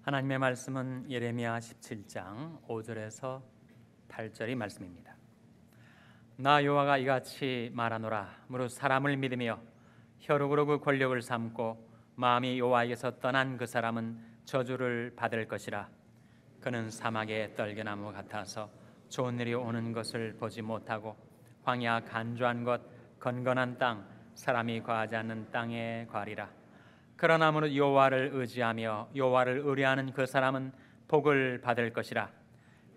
하나님의 말씀은 예레미야 17장 5절에서 8절의 말씀입니다. 나 여호와가 이같이 말하노라. 무릇 사람을 믿으며 혈육으로 그 권력을 삼고 마음이 여호와에게서 떠난 그 사람은 저주를 받을 것이라. 그는 사막의 떨겨나무 같아서 좋은 일이 오는 것을 보지 못하고 광야 간조한 것 건건한 땅 사람이 거하지 않는 땅에 거하리라. 그러나 무릇 여호와를 의지하며 여호와를 의뢰하는 그 사람은 복을 받을 것이라.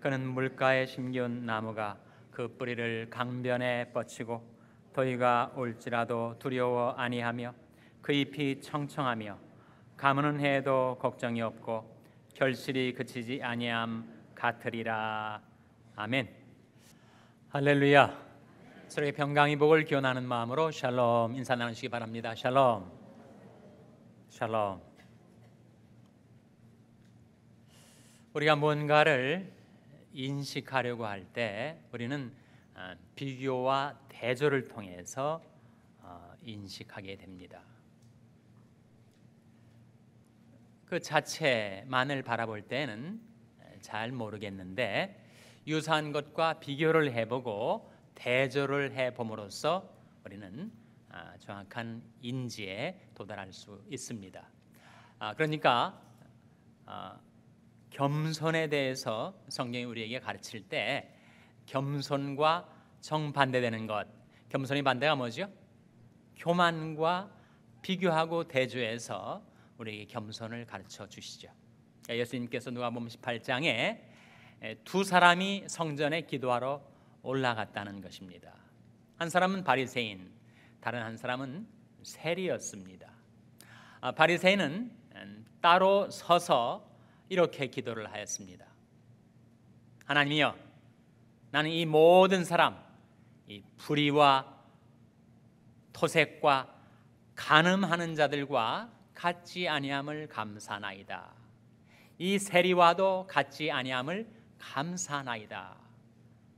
그는 물가에 심기운 나무가 그 뿌리를 강변에 뻗치고 더위가 올지라도 두려워 아니하며 그 잎이 청청하며 가무는 해도 걱정이 없고 결실이 그치지 아니함 같으리라. 아멘. 할렐루야. 서로의 평강의 복을 기원하는 마음으로 샬롬 인사 나누시기 바랍니다. 샬롬. 샬롬. 우리가 뭔가를 인식하려고 할 때 우리는 비교와 대조를 통해서 인식하게 됩니다. 그 자체만을 바라볼 때는 잘 모르겠는데 유사한 것과 비교를 해보고 대조를 해봄으로써 우리는 정확한 인지에 도달할 수 있습니다. 그러니까 겸손에 대해서 성경이 우리에게 가르칠 때 겸손과 정반대되는 것, 겸손의 반대가 뭐죠? 교만과 비교하고 대조해서 우리에게 겸손을 가르쳐 주시죠. 예수님께서 누가복음 18장에 두 사람이 성전에 기도하러 올라갔다는 것입니다. 한 사람은 바리새인, 다른 한 사람은 세리였습니다. 바리새인은 따로 서서 이렇게 기도를 하였습니다. 하나님이여, 나는 이 모든 사람, 이 불의와 토색과 간음하는 자들과 같지 아니함을 감사나이다. 이 세리와도 같지 아니함을 감사나이다.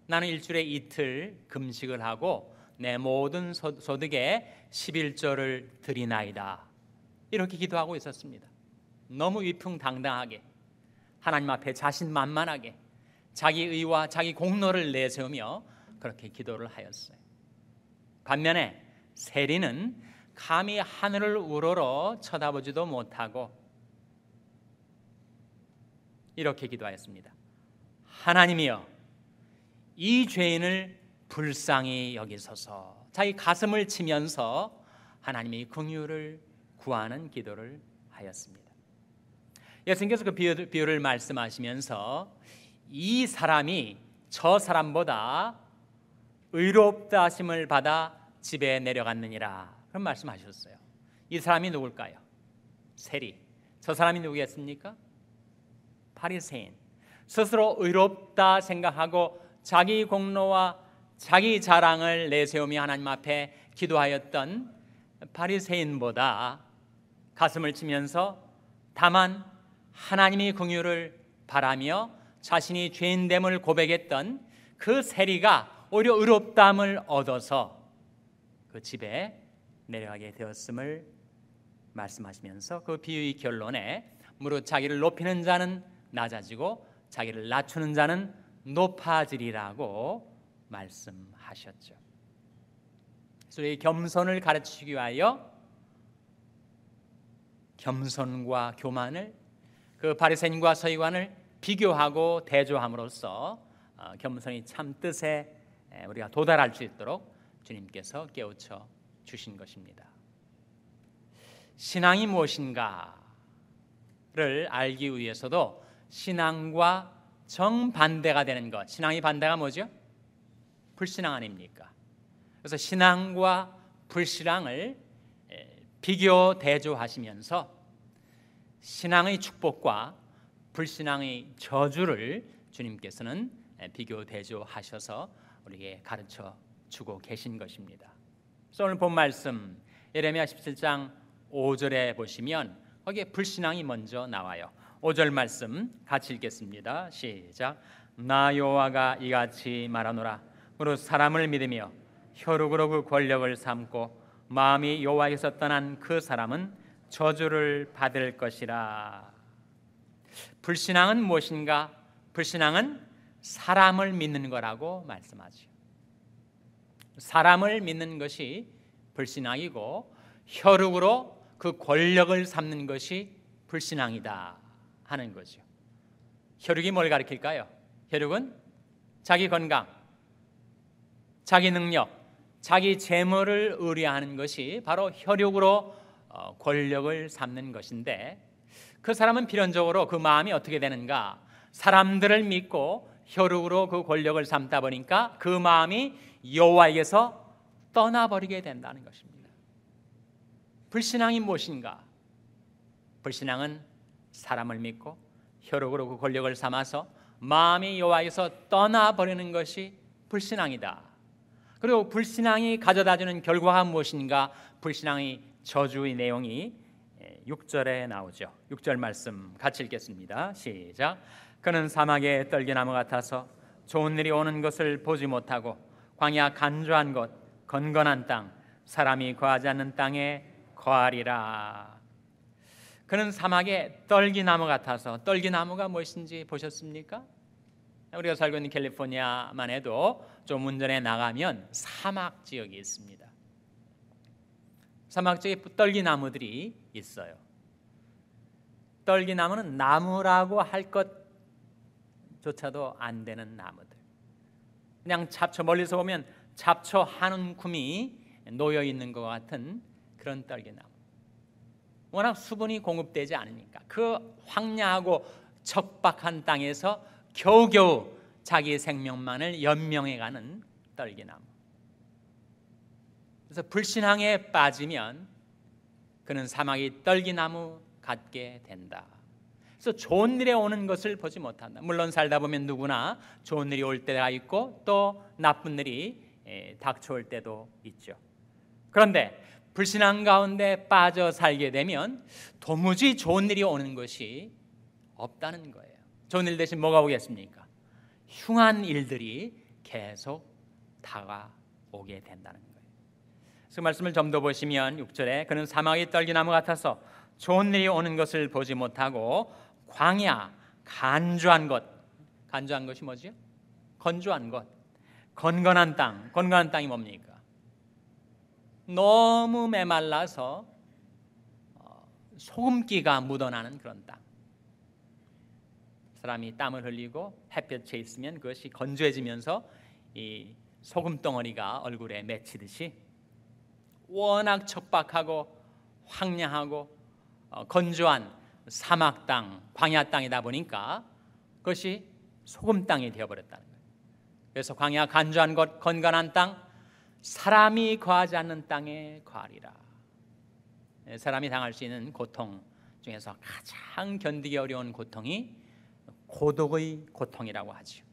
나는 일주일에 이틀 금식을 하고 내 모든 소득의 11조를 드리나이다. 이렇게 기도하고 있었습니다. 너무 위풍당당하게 하나님 앞에 자신만만하게 자기 의와 자기 공로를 내세우며 그렇게 기도를 하였어요. 반면에 세리는 감히 하늘을 우러러 쳐다보지도 못하고 이렇게 기도하였습니다. 하나님이여, 이 죄인을 불쌍히 여기소서. 자기 가슴을 치면서 하나님의 긍휼을 구하는 기도를 하였습니다. 예수님께서 그 비유를 말씀하시면서 이 사람이 저 사람보다 의롭다 하심을 받아 집에 내려갔느니라 그런 말씀하셨어요. 이 사람이 누굴까요? 세리. 저 사람이 누구겠습니까? 바리새인. 스스로 의롭다 생각하고 자기 공로와 자기 자랑을 내세우며 하나님 앞에 기도하였던 바리새인보다 가슴을 치면서 다만 하나님의 긍휼을 바라며 자신이 죄인됨을 고백했던 그 세리가 오히려 의롭다함을 얻어서 그 집에 내려가게 되었음을 말씀하시면서 그 비유의 결론에 무릇 자기를 높이는 자는 낮아지고 자기를 낮추는 자는 높아지리라고 말씀하셨죠. 그래서 이 겸손을 가르치기 위하여 겸손과 교만을 그 바리새인과 서기관을 비교하고 대조함으로써 겸손의 참 뜻에 우리가 도달할 수 있도록 주님께서 깨우쳐 주신 것입니다. 신앙이 무엇인가를 알기 위해서도 신앙과 정반대가 되는 것, 신앙의 반대가 뭐죠? 불신앙 아닙니까? 그래서 신앙과 불신앙을 비교 대조하시면서 신앙의 축복과 불신앙의 저주를 주님께서는 비교 대조하셔서 우리에게 가르쳐 주고 계신 것입니다. 그래서 오늘 본 말씀 예레미야 17장 5절에 보시면 거기에 불신앙이 먼저 나와요. 5절 말씀 같이 읽겠습니다. 시작. 나 여호와가 이같이 말하노라. 무릇 사람을 믿으며 혈육으로 그 권력을 삼고 마음이 여호와에게서 떠난 그 사람은 저주를 받을 것이라. 불신앙은 무엇인가? 불신앙은 사람을 믿는 거라고 말씀하죠. 사람을 믿는 것이 불신앙이고 혈육으로 그 권력을 삼는 것이 불신앙이다 하는 거죠. 혈육이 뭘 가리킬까요? 혈육은 자기 건강, 자기 능력, 자기 재물을 의뢰하는 것이 바로 혈육으로 권력을 삼는 것인데, 그 사람은 필연적으로 그 마음이 어떻게 되는가? 사람들을 믿고 혈육으로 그 권력을 삼다 보니까 그 마음이 여호와에게서 떠나버리게 된다는 것입니다. 불신앙이 무엇인가? 불신앙은 사람을 믿고 혈육으로 그 권력을 삼아서 마음이 여호와에게서 떠나버리는 것이 불신앙이다. 그리고 불신앙이 가져다주는 결과가 무엇인가? 불신앙의 저주의 내용이 6절에 나오죠. 6절 말씀 같이 읽겠습니다. 시작. 그는 사막의 떨기나무 같아서 좋은 일이 오는 것을 보지 못하고 광야 간조한 곳, 건건한 땅, 사람이 거하지 않는 땅에 거하리라. 그는 사막의 떨기나무 같아서, 떨기나무가 무엇인지 보셨습니까? 우리가 살고 있는 캘리포니아만 해도 좀 운전해 나가면 사막 지역이 있습니다. 사막 지역에 떨기나무들이 있어요. 떨기나무는 나무라고 할 것조차도 안 되는 나무들. 그냥 잡초, 멀리서 보면 잡초 한 움큼이 놓여 있는 것 같은 그런 떨기나무. 워낙 수분이 공급되지 않으니까 그 황량하고 척박한 땅에서 겨우겨우 자기 생명만을 연명해가는 떨기나무. 그래서 불신앙에 빠지면 그는 사막이 떨기나무 같게 된다. 그래서 좋은 일에 오는 것을 보지 못한다. 물론 살다 보면 누구나 좋은 일이 올 때가 있고 또 나쁜 일이 닥쳐올 때도 있죠. 그런데 불신앙 가운데 빠져 살게 되면 도무지 좋은 일이 오는 것이 없다는 거예요. 좋은 일 대신 뭐가 오겠습니까? 흉한 일들이 계속 다가오게 된다는 거예요. 그 말씀을 좀 더 보시면 6절에 그는 사막의 떨기나무 같아서 좋은 일이 오는 것을 보지 못하고 광야 간조한 것, 간조한 것이 뭐죠? 건조한 것, 건건한 땅. 건건한 땅이 뭡니까? 너무 메말라서 소금기가 묻어나는 그런 땅. 사람이 땀을 흘리고 햇볕에 있으면 그것이 건조해지면서 이 소금 덩어리가 얼굴에 맺히듯이 워낙 척박하고 황량하고 건조한 사막 땅, 광야 땅이다 보니까 그것이 소금 땅이 되어버렸다는 거예요. 그래서 광야 간조한 것, 건건한 땅, 사람이 거하지 않는 땅에 거하리라. 사람이 당할 수 있는 고통 중에서 가장 견디기 어려운 고통이 고독의 고통이라고 하죠.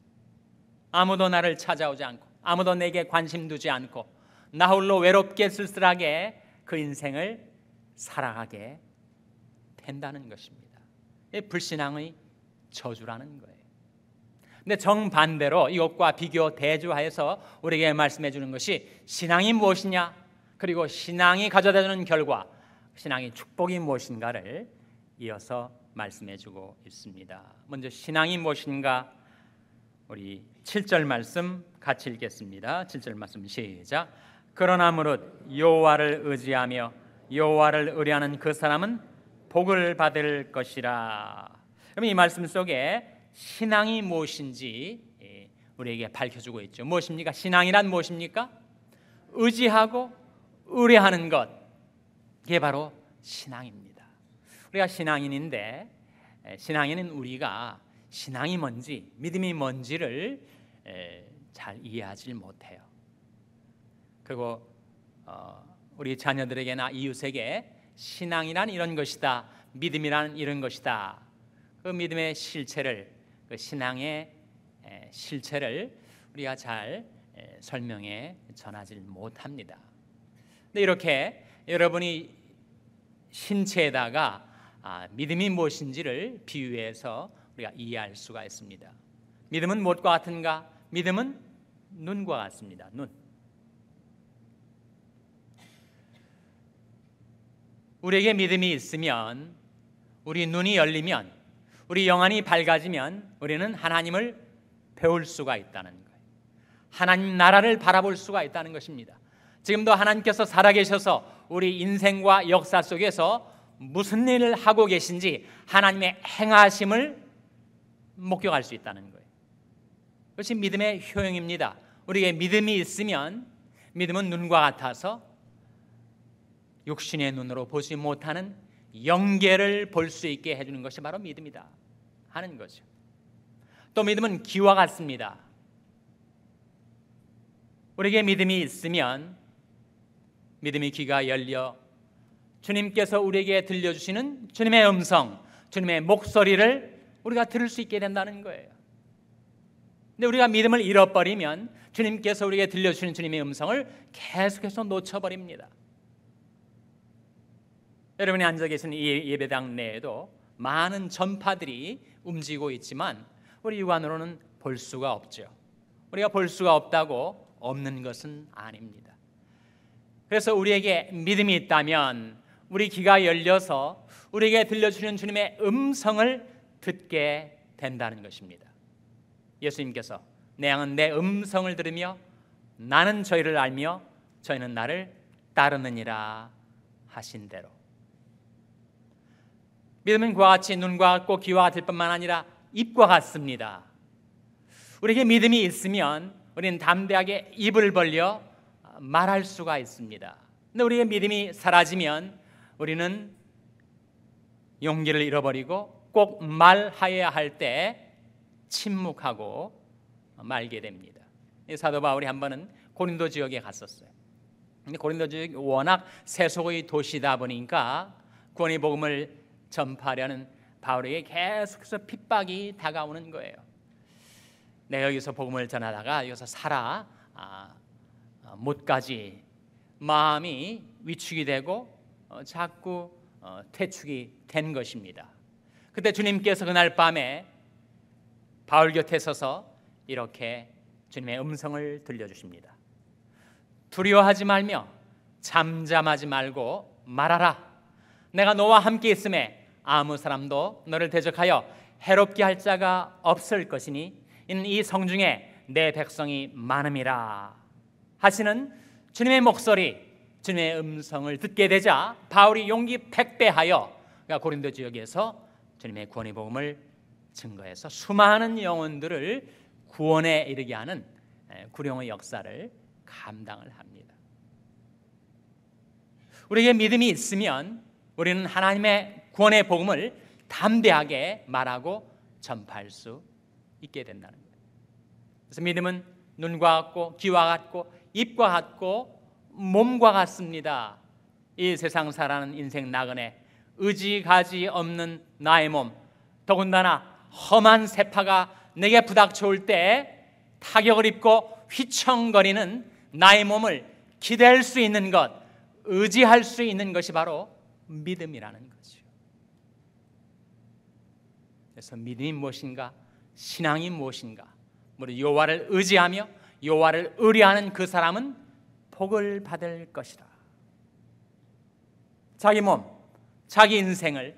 아무도 나를 찾아오지 않고 아무도 내게 관심 두지 않고 나 홀로 외롭게 쓸쓸하게 그 인생을 살아가게 된다는 것입니다. 불신앙의 저주라는 거예요. 근데 정반대로 이것과 비교 대조하여서 우리에게 말씀해 주는 것이 신앙이 무엇이냐, 그리고 신앙이 가져다주는 결과, 신앙의 축복이 무엇인가를 이어서 말씀해 주고 있습니다. 먼저 신앙이 무엇인가, 우리 7절 말씀 같이 읽겠습니다. 7절 말씀 시작. 그러나 무릇 여호와를 의지하며 여호와를 의뢰하는 그 사람은 복을 받을 것이라. 그럼 이 말씀 속에 신앙이 무엇인지 우리에게 밝혀주고 있죠. 무엇입니까? 신앙이란 무엇입니까? 의지하고 의뢰하는 것, 이게 바로 신앙입니다. 우리가 신앙인인데 신앙인은 우리가 신앙이 뭔지, 믿음이 뭔지를 잘 이해하지 못해요. 그리고 우리 자녀들에게나 이웃에게 신앙이란 이런 것이다, 믿음이란 이런 것이다, 그 믿음의 실체를, 그 신앙의 실체를 우리가 잘 설명해 전하지 못합니다. 근데 이렇게 여러분이 신체에다가 믿음이 무엇인지를 비유해서 우리가 이해할 수가 있습니다. 믿음은 무엇과 같은가? 믿음은 눈과 같습니다. 눈. 우리에게 믿음이 있으면, 우리 눈이 열리면 우리 영안이 밝아지면 우리는 하나님을 배울 수가 있다는 거예요. 하나님 나라를 바라볼 수가 있다는 것입니다. 지금도 하나님께서 살아계셔서 우리 인생과 역사 속에서 무슨 일을 하고 계신지 하나님의 행하심을 목격할 수 있다는 거예요. 그것이 믿음의 효용입니다. 우리에게 믿음이 있으면, 믿음은 눈과 같아서 육신의 눈으로 보지 못하는 영계를 볼 수 있게 해주는 것이 바로 믿음이다 하는 거죠. 또 믿음은 귀와 같습니다. 우리에게 믿음이 있으면 믿음의 귀가 열려 주님께서 우리에게 들려주시는 주님의 음성, 주님의 목소리를 우리가 들을 수 있게 된다는 거예요. 근데 우리가 믿음을 잃어버리면 주님께서 우리에게 들려주시는 주님의 음성을 계속해서 놓쳐버립니다. 여러분이 앉아 계신 이 예배당 내에도 많은 전파들이 움직이고 있지만 우리 육안으로는 볼 수가 없죠. 우리가 볼 수가 없다고 없는 것은 아닙니다. 그래서 우리에게 믿음이 있다면 우리 귀가 열려서 우리에게 들려주시는 주님의 음성을 듣게 된다는 것입니다. 예수님께서 내 양은 내 음성을 들으며 나는 저희를 알며 저희는 나를 따르느니라 하신 대로, 믿음은 그와 같이 눈과 같고 귀와 같을 뿐만 아니라 입과 같습니다. 우리에게 믿음이 있으면 우리는 담대하게 입을 벌려 말할 수가 있습니다. 근데 우리의 믿음이 사라지면 우리는 용기를 잃어버리고 꼭 말하여야 할 때 침묵하고 말게 됩니다. 사도 바울이 한 번은 고린도 지역에 갔었어요. 근데 고린도 지역이 워낙 세속의 도시다 보니까 구원의 복음을 전파하려는 바울에게 계속해서 핍박이 다가오는 거예요. 내가 여기서 복음을 전하다가 여기서 살아 못 가지, 마음이 위축이 되고 자꾸 퇴축이 된 것입니다. 그때 주님께서 그날 밤에 바울 곁에 서서 이렇게 주님의 음성을 들려주십니다. 두려워하지 말며 잠잠하지 말고 말하라. 내가 너와 함께 있음에 아무 사람도 너를 대적하여 해롭게 할 자가 없을 것이니 이는 이 성중에 내 백성이 많음이라 하시는 주님의 목소리, 주님의 음성을 듣게 되자 바울이 용기 백배하여 고린도 지역에서 주님의 구원의 복음을 증거해서 수많은 영혼들을 구원에 이르게 하는 구령의 역사를 감당을 합니다. 우리에게 믿음이 있으면 우리는 하나님의 구원의 복음을 담대하게 말하고 전파할 수 있게 된다는 거예요. 그래서 믿음은 눈과 같고 귀와 같고 입과 같고 몸과 같습니다. 이 세상 살아가는 인생 나그네, 의지가지 없는 나의 몸, 더군다나 험한 세파가 내게 부닥쳐올 때 타격을 입고 휘청거리는 나의 몸을 기댈 수 있는 것, 의지할 수 있는 것이 바로 믿음이라는 거죠. 그래서 믿음이 무엇인가? 신앙이 무엇인가? 우리 여호와를 의지하며 여호와를 의뢰하는 그 사람은 복을 받을 것이다. 자기 몸, 자기 인생을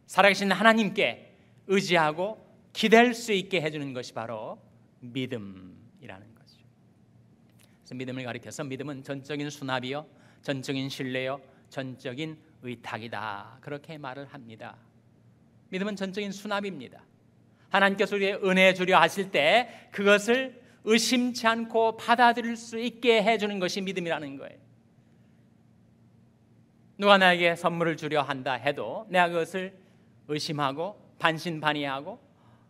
살아계신 하나님께 의지하고 기댈 수 있게 해주는 것이 바로 믿음이라는 거죠. 그래서 믿음을 가리켜서 믿음은 전적인 수납이요, 전적인 신뢰요, 전적인 의탁이다, 그렇게 말을 합니다. 믿음은 전적인 수납입니다. 하나님께서 우리의 은혜 주려 하실 때 그것을 의심치 않고 받아들일 수 있게 해주는 것이 믿음이라는 거예요. 누가 나에게 선물을 주려 한다 해도 내가 그것을 의심하고 반신반의하고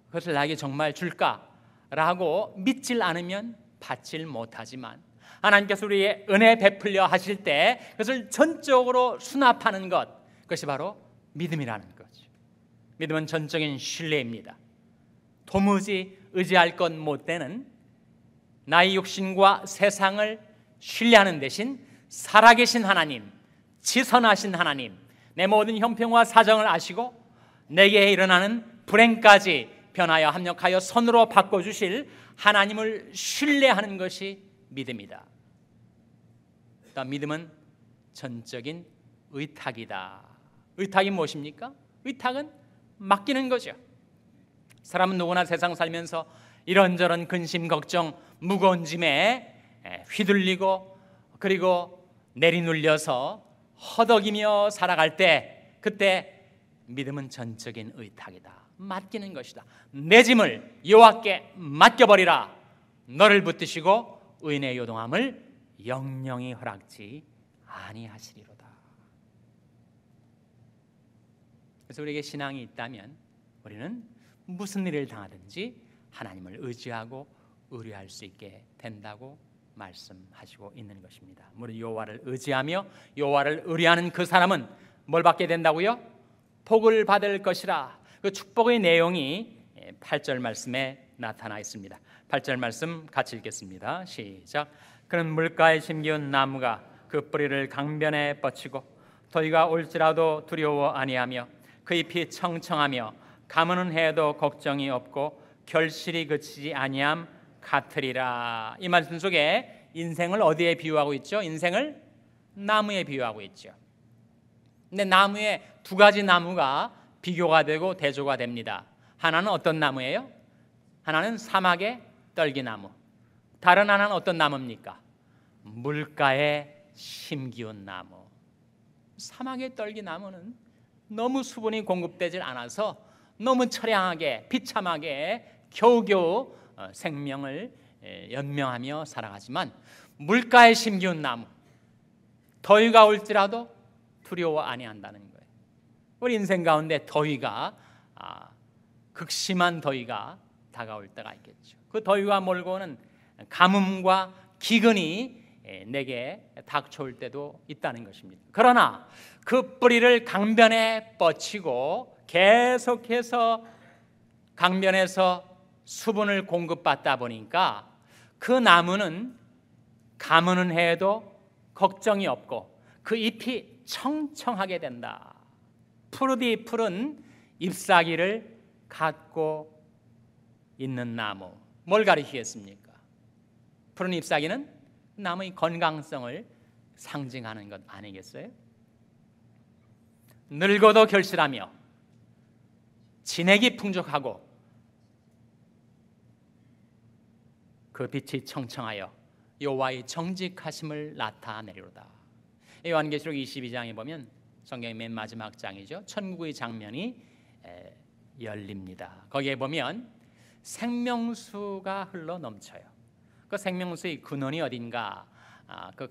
그것을 나에게 정말 줄까라고 믿질 않으면 받질 못하지만 하나님께서 우리의 은혜 베풀려 하실 때 그것을 전적으로 수납하는 것, 그것이 바로 믿음이라는 거죠. 믿음은 전적인 신뢰입니다. 도무지 의지할 것 못 되는 나의 육신과 세상을 신뢰하는 대신 살아계신 하나님, 지선하신 하나님, 내 모든 형편과 사정을 아시고 내게 일어나는 불행까지 변하여 합력하여 선으로 바꿔주실 하나님을 신뢰하는 것이 믿음이다. 믿음은 전적인 의탁이다. 의탁이 무엇입니까? 의탁은 맡기는 거죠. 사람은 누구나 세상 살면서 이런저런 근심, 걱정, 무거운 짐에 휘둘리고 그리고 내리눌려서 허덕이며 살아갈 때, 그때 믿음은 전적인 의탁이다. 맡기는 것이다. 내 짐을 여호와께 맡겨버리라. 너를 붙드시고 의인의 요동함을 영영히 허락지 아니하시리로다. 그래서 우리에게 신앙이 있다면 우리는 무슨 일을 당하든지 하나님을 의지하고 의뢰할 수 있게 된다고 말씀하시고 있는 것입니다. 우리 여호와를 의지하며 여호와를 의뢰하는 그 사람은 뭘 받게 된다고요? 복을 받을 것이라. 그 축복의 내용이 8절 말씀에 나타나 있습니다. 8절 말씀 같이 읽겠습니다. 시작. 그는 물가에 심기운 나무가 그 뿌리를 강변에 뻗치고 더위가 올지라도 두려워 아니하며 그 잎이 청청하며 가무는 해도 걱정이 없고 결실이 그치지 아니함 같으리라. 이 말씀 속에 인생을 어디에 비유하고 있죠? 인생을 나무에 비유하고 있죠. 근데 나무에 두 가지 나무가 비교가 되고 대조가 됩니다. 하나는 어떤 나무예요? 하나는 사막의 떨기나무. 다른 하나는 어떤 나무입니까? 물가에 심기운 나무. 사막의 떨기나무는 너무 수분이 공급되질 않아서 너무 처량하게 비참하게 겨우겨우 생명을 연명하며 살아가지만, 물가에 심기운 나무, 더위가 올지라도 두려워 아니한다는 거예요. 우리 인생 가운데 더위가 극심한 더위가 다가올 때가 있겠죠. 그 더위가 몰고 오는 가뭄과 기근이 내게 닥쳐올 때도 있다는 것입니다. 그러나 그 뿌리를 강변에 뻗치고 계속해서 강변에서 수분을 공급받다 보니까 그 나무는 가무는 해도 걱정이 없고 그 잎이 청청하게 된다. 푸르디 푸른 잎사귀를 갖고 있는 나무. 뭘 가리키겠습니까? 푸른 잎사귀는 나무의 건강성을 상징하는 것 아니겠어요? 늙어도 결실하며 진액이 풍족하고 그 빛이 청청하여 여호와의 정직하심을 나타내리로다. 요한계시록 22장에 보면 성경의 맨 마지막 장이죠. 천국의 장면이 열립니다. 거기에 보면 생명수가 흘러 넘쳐요. 그 생명수의 근원이 어딘가, 그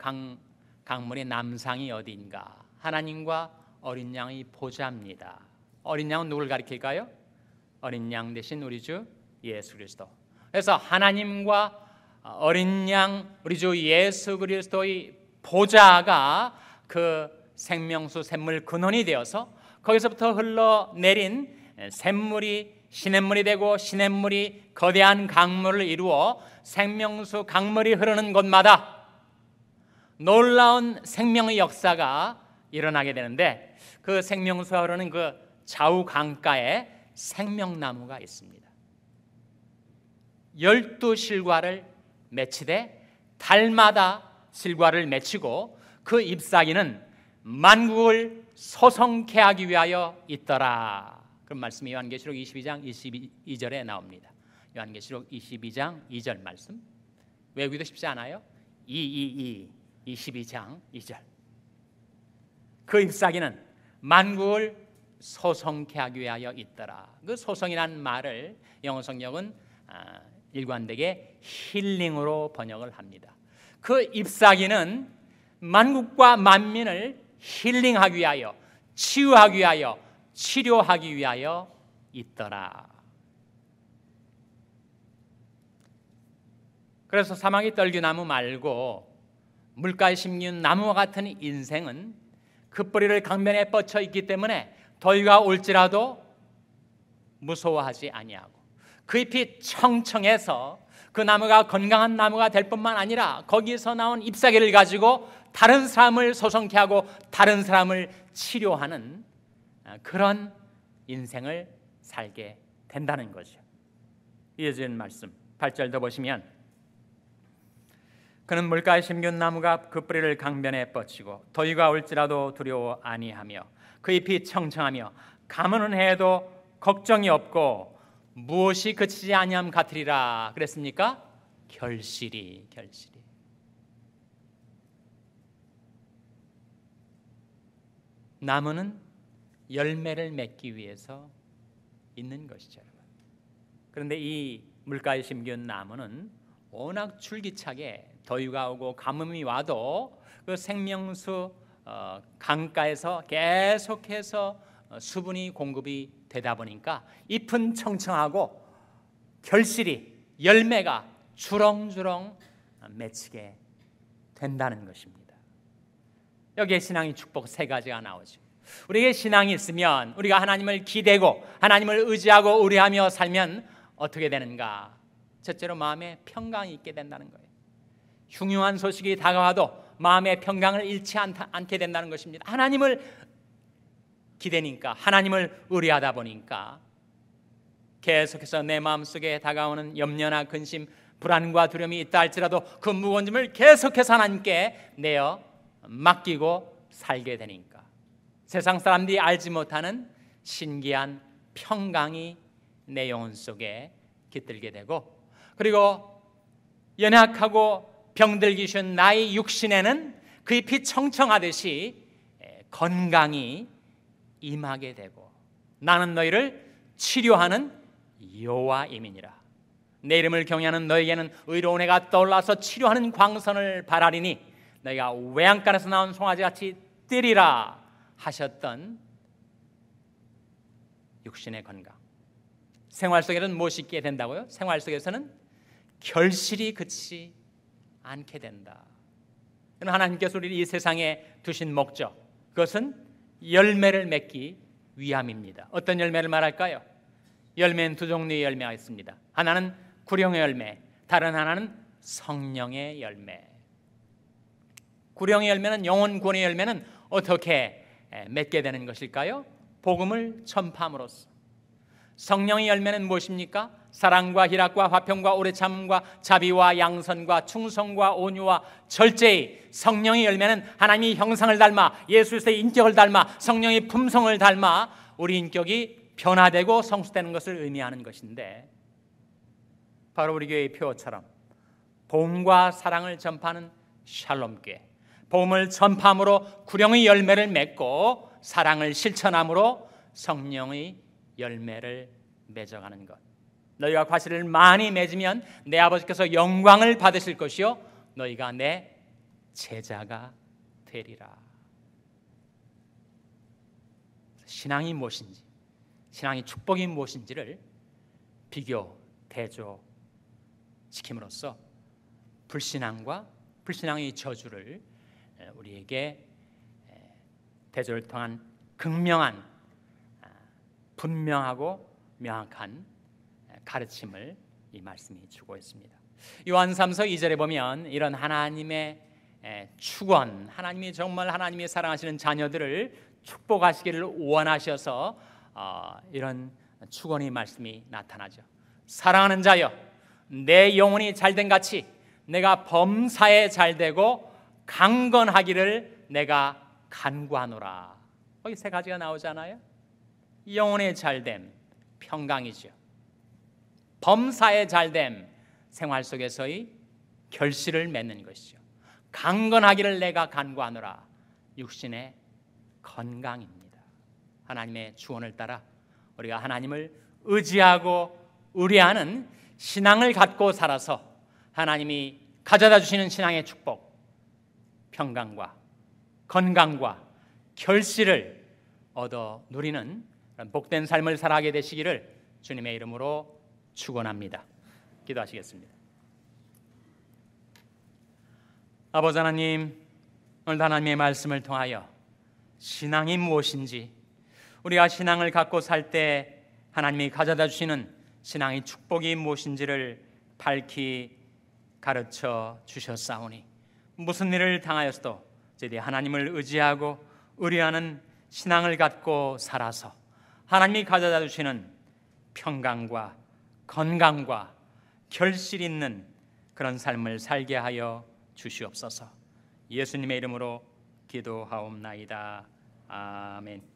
강물의 남상이 어딘가, 하나님과 어린 양의 보좌입니다. 어린 양은 누굴 가리킬까요? 어린 양 대신 우리 주 예수 그리스도. 그래서 하나님과 어린 양 우리 주 예수 그리스도의 보좌가 그 생명수 샘물 근원이 되어서 거기서부터 흘러내린 샘물이 시냇물이 되고 시냇물이 거대한 강물을 이루어 생명수 강물이 흐르는 곳마다 놀라운 생명의 역사가 일어나게 되는데, 그 생명수가 흐르는 그 좌우 강가에 생명나무가 있습니다. 12실과를 맺히되 달마다 실과를 맺히고 그 잎사귀는 만국을 소성케 하기 위하여 있더라. 그런 말씀이 요한계시록 22장 22절에 나옵니다. 요한계시록 22장 2절 말씀 외우기도 쉽지 않아요? 22장 2절. 그 잎사귀는 만국을 소성케 하기 위하여 있더라. 그 소성이라는 말을 영어 성경은 일관되게 힐링으로 번역을 합니다. 그 잎사귀는 만국과 만민을 힐링하기 위하여, 치유하기 위하여, 치료하기 위하여 있더라. 그래서 사막의 떨기나무 말고 물가에 심긴 나무와 같은 인생은 그 뿌리를 강변에 뻗쳐 있기 때문에 더위가 올지라도 무서워하지 아니하고, 그 잎이 청청해서 그 나무가 건강한 나무가 될 뿐만 아니라 거기서 나온 잎사귀를 가지고 다른 사람을 소성케 하고 다른 사람을 치료하는 그런 인생을 살게 된다는 거죠. 이어지는 말씀 8절도 보시면, 그는 물가에 심긴 나무가 그 뿌리를 강변에 뻗치고 더위가 올지라도 두려워 아니하며 그 잎이 청청하며 가무는 해도 걱정이 없고 무엇이 그치지 아니함 같으리라 그랬습니까? 결실이. 나무는 열매를 맺기 위해서 있는 것이죠, 여러분. 그런데 이 물가에 심겨온 나무는 워낙 줄기차게 더위가 오고 가뭄이 와도 그 생명수 강가에서 계속해서 수분이 공급이 되다 보니까 잎은 청청하고 결실이, 열매가 주렁주렁 맺히게 된다는 것입니다. 여기에 신앙의 축복 세 가지가 나오죠. 우리에게 신앙이 있으면, 우리가 하나님을 기대고 하나님을 의지하고 의뢰하며 살면 어떻게 되는가? 첫째로 마음에 평강이 있게 된다는 거예요. 흉흉한 소식이 다가와도 마음의 평강을 잃지 않게 된다는 것입니다. 하나님을 기대니까, 하나님을 의뢰하다 보니까 계속해서 내 마음속에 다가오는 염려나 근심, 불안과 두려움이 있다 할지라도 그 무거운 짐을 계속해서 하나님께 내어 맡기고 살게 되니까 세상 사람들이 알지 못하는 신기한 평강이 내 영혼 속에 깃들게 되고, 그리고 연약하고 병들기 쉬운 나의 육신에는 그 잎이 청청하듯이 건강이 임하게 되고, 나는 너희를 치료하는 여호와임이니라. 내 이름을 경외하는 너에게는 의로운 해가 떠올라서 치료하는 광선을 발하리니 너희가 외양간에서 나온 송아지같이 뛰리라 하셨던 육신의 건강. 생활 속에는 무엇이 있게 된다고요? 생활 속에서는 결실이 그치지 않게 된다. 하나님께서 우리를 이 세상에 두신 목적, 그것은 열매를 맺기 위함입니다. 어떤 열매를 말할까요? 열매는 두 종류의 열매가 있습니다. 하나는 구령의 열매, 다른 하나는 성령의 열매. 구령의 열매는, 영혼 구원의 열매는 어떻게 맺게 되는 것일까요? 복음을 전파함으로써. 성령의 열매는 무엇입니까? 사랑과 희락과 화평과 오래 참음과 자비와 양선과 충성과 온유와 절제의 성령의 열매는 하나님의 형상을 닮아, 예수의 인격을 닮아, 성령의 품성을 닮아 우리 인격이 변화되고 성숙되는 것을 의미하는 것인데, 바로 우리 교회의 표어처럼 복음과 사랑을 전파하는 샬롬교회, 복음을 전파함으로 구령의 열매를 맺고 사랑을 실천함으로 성령의 열매를 맺어가는 것. 너희가 과실을 많이 맺으면 내 아버지께서 영광을 받으실 것이요 너희가 내 제자가 되리라. 신앙이 무엇인지, 신앙의 축복이 무엇인지를 비교, 대조시킴으로써 불신앙과 불신앙의 저주를 우리에게 대조를 통한 극명한, 분명하고 명확한 가르침을 이 말씀이 주고 있습니다. 요한삼서 2절에 보면 이런 하나님의 축원, 하나님이 정말 하나님이 사랑하시는 자녀들을 축복하시기를 원하셔서 이런 축원의 말씀이 나타나죠. 사랑하는 자여, 내 영혼이 잘된 같이 내가 범사에 잘되고 강건하기를 내가 간구하노라. 거기 세 가지가 나오잖아요. 영혼의 잘됨, 평강이죠. 범사의 잘됨, 생활 속에서의 결실을 맺는 것이죠. 강건하기를 내가 간구하노라, 육신의 건강입니다. 하나님의 주원을 따라 우리가 하나님을 의지하고 의뢰하는 신앙을 갖고 살아서 하나님이 가져다 주시는 신앙의 축복, 평강과 건강과 결실을 얻어 누리는 복된 삶을 살아가게 되시기를 주님의 이름으로 축원합니다. 기도하시겠습니다. 아버지 하나님, 오늘 하나님의 말씀을 통하여 신앙이 무엇인지, 우리가 신앙을 갖고 살 때 하나님이 가져다 주시는 신앙의 축복이 무엇인지를 밝히 가르쳐 주셨사오니, 무슨 일을 당하였어도 저희들이 하나님을 의지하고 의뢰하는 신앙을 갖고 살아서 하나님이 가져다 주시는 평강과 건강과 결실 있는 그런 삶을 살게 하여 주시옵소서. 예수님의 이름으로 기도하옵나이다. 아멘.